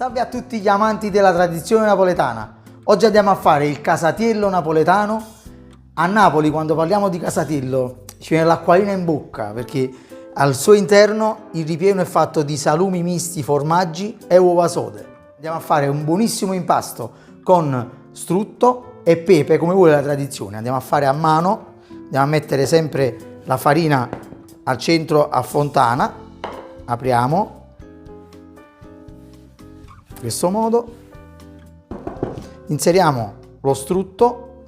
Salve a tutti gli amanti della tradizione napoletana. Oggi andiamo a fare il casatiello napoletano. A Napoli, quando parliamo di casatiello, ci viene l'acquolina in bocca perché al suo interno il ripieno è fatto di salumi misti, formaggi e uova sode. Andiamo a fare un buonissimo impasto con strutto e pepe, come vuole la tradizione. Andiamo a fare a mano, andiamo a mettere sempre la farina al centro a fontana. Apriamo in questo modo, inseriamo lo strutto,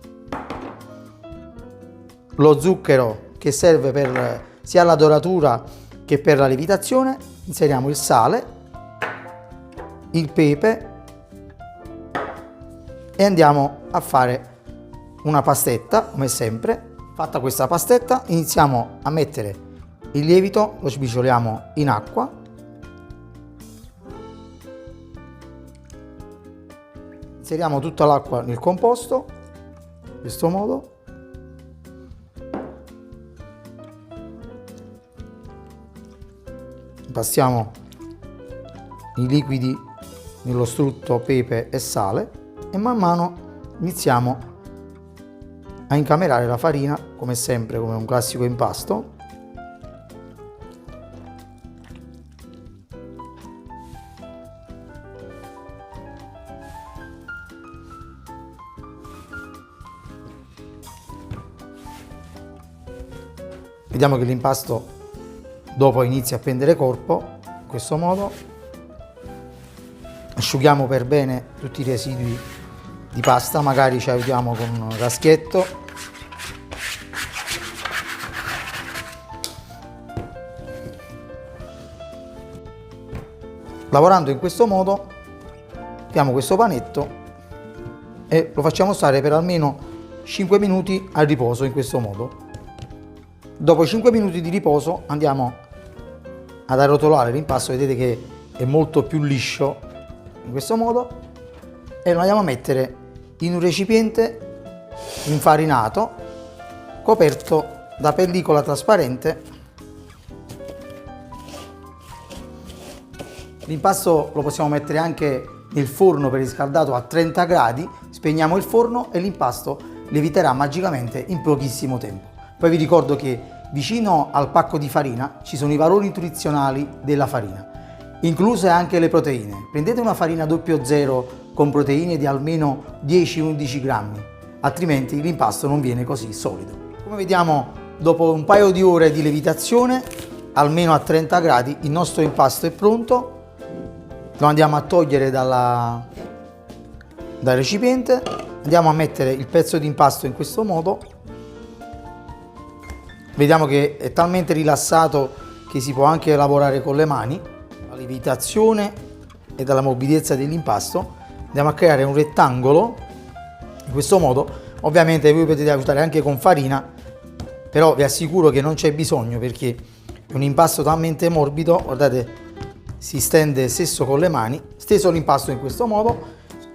lo zucchero che serve per sia la doratura che per la lievitazione, inseriamo il sale, il pepe e andiamo a fare una pastetta come sempre. Fatta questa pastetta iniziamo a mettere il lievito, lo sbricioliamo in acqua. Inseriamo tutta l'acqua nel composto, in questo modo. Passiamo i liquidi nello strutto, pepe e sale e man mano iniziamo a incamerare la farina, come sempre, come un classico impasto. Vediamo che l'impasto dopo inizia a prendere corpo, in questo modo. Asciughiamo per bene tutti i residui di pasta, magari ci aiutiamo con un raschietto. Lavorando in questo modo, mettiamo questo panetto e lo facciamo stare per almeno 5 minuti a riposo in questo modo. Dopo 5 minuti di riposo andiamo ad arrotolare l'impasto, vedete che è molto più liscio in questo modo, e lo andiamo a mettere in un recipiente infarinato coperto da pellicola trasparente. L'impasto lo possiamo mettere anche nel forno preriscaldato a 30 gradi, spegniamo il forno e l'impasto lieviterà magicamente in pochissimo tempo. Poi vi ricordo che vicino al pacco di farina ci sono i valori nutrizionali della farina, incluse anche le proteine. Prendete una farina 00 con proteine di almeno 10-11 grammi, altrimenti l'impasto non viene così solido. Come vediamo, dopo un paio di ore di lievitazione, almeno a 30 gradi, il nostro impasto è pronto. Lo andiamo a togliere dal recipiente, andiamo a mettere il pezzo di impasto in questo modo. Vediamo che è talmente rilassato che si può anche lavorare con le mani. La lievitazione e dalla morbidezza dell'impasto andiamo a creare un rettangolo in questo modo. Ovviamente voi potete aiutare anche con farina, però vi assicuro che non c'è bisogno perché è un impasto talmente morbido, guardate, si stende stesso con le mani. Steso l'impasto in questo modo,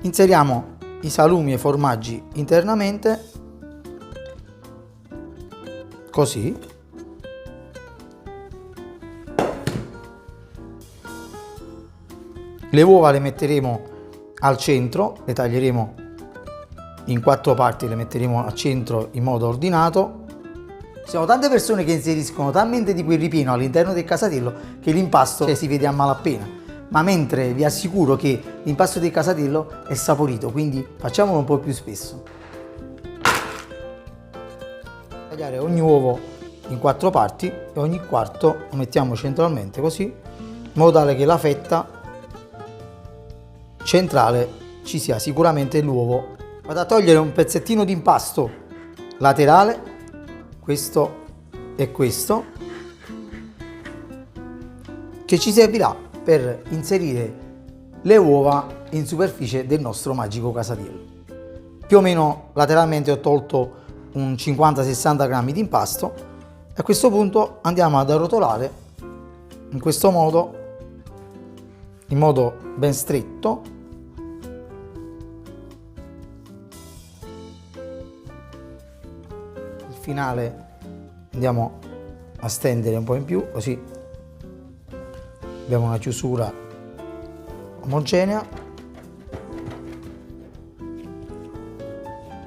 inseriamo i salumi e i formaggi internamente, così. Le uova le metteremo al centro, le taglieremo in 4 parti, le metteremo al centro in modo ordinato. Ci sono tante persone che inseriscono talmente di quel ripieno all'interno del casatiello che l'impasto si vede a malapena, ma mentre vi assicuro che l'impasto del casatiello è saporito, quindi facciamolo un po' più spesso. Tagliare ogni uovo in 4 parti e ogni quarto lo mettiamo centralmente così, in modo tale che la fetta centrale ci sia sicuramente l'uovo. Vado a togliere un pezzettino di impasto laterale, questo e questo, che ci servirà per inserire le uova in superficie del nostro magico casatiello. Più o meno lateralmente ho tolto un 50-60 grammi di impasto e a questo punto andiamo ad arrotolare in questo modo, in modo ben stretto. Il finale andiamo a stendere un po' in più, così abbiamo una chiusura omogenea.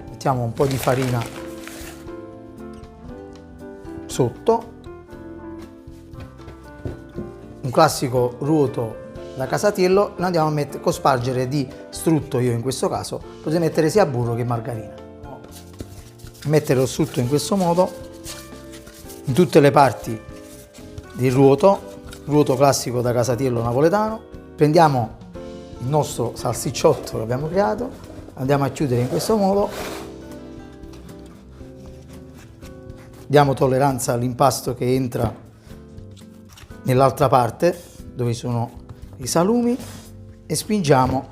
Mettiamo un po' di farina sotto, un classico ruoto da Casatiello, lo andiamo a cospargere di strutto. Io in questo caso potete mettere sia burro che margarina. Mettere lo strutto in questo modo in tutte le parti del ruoto classico da Casatiello napoletano. Prendiamo il nostro salsicciotto che abbiamo creato, andiamo a chiudere in questo modo, diamo tolleranza all'impasto che entra nell'altra parte dove sono i salumi e spingiamo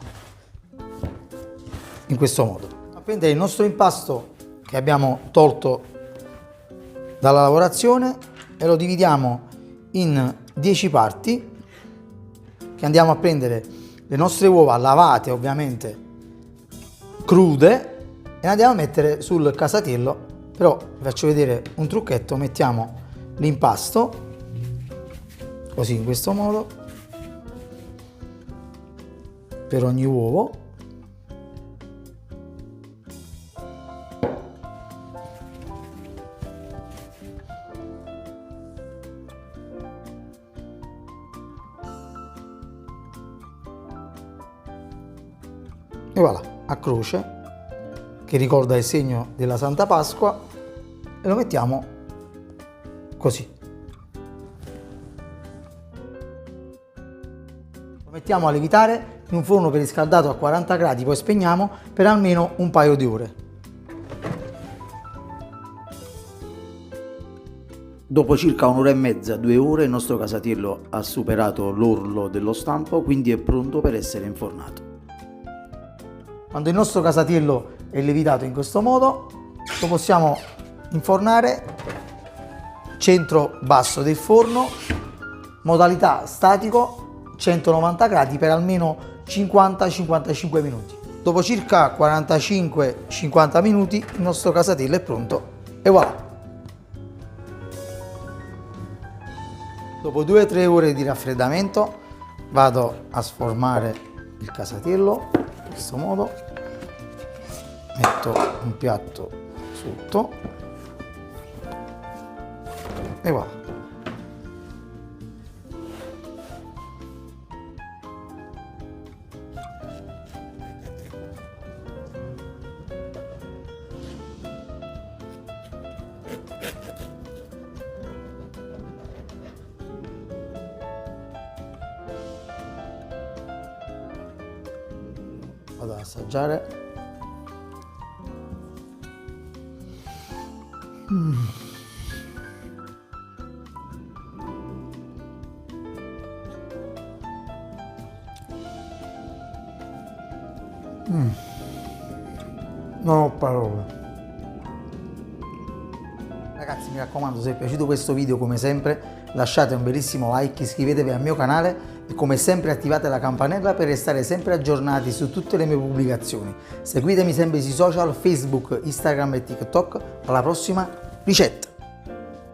in questo modo. A prendere il nostro impasto che abbiamo tolto dalla lavorazione e lo dividiamo in 10 parti, che andiamo a prendere le nostre uova lavate, ovviamente crude, e andiamo a mettere sul Casatiello. Però vi faccio vedere un trucchetto: mettiamo l'impasto così, in questo modo, per ogni uovo. E voilà, a croce, che ricorda il segno della Santa Pasqua, e lo mettiamo così. Lo mettiamo a lievitare in un forno preriscaldato a 40 gradi, poi spegniamo per almeno un paio di ore. Dopo circa un'ora e mezza, 2 ore, il nostro Casatiello ha superato l'orlo dello stampo, quindi è pronto per essere infornato. Quando il nostro Casatiello è lievitato in questo modo, lo possiamo infornare centro basso del forno, modalità statico, 190 gradi per almeno 50-55 minuti. Dopo circa 45-50 minuti il nostro Casatiello è pronto e voilà! Dopo 2-3 ore di raffreddamento vado a sformare il Casatiello in questo modo, metto un piatto sotto e voilà. Vado ad assaggiare. Non ho parole. Ragazzi, mi raccomando, se vi è piaciuto questo video, come sempre lasciate un bellissimo like, iscrivetevi al mio canale e come sempre attivate la campanella per restare sempre aggiornati su tutte le mie pubblicazioni. Seguitemi sempre sui social, Facebook, Instagram e TikTok. Alla prossima ricetta!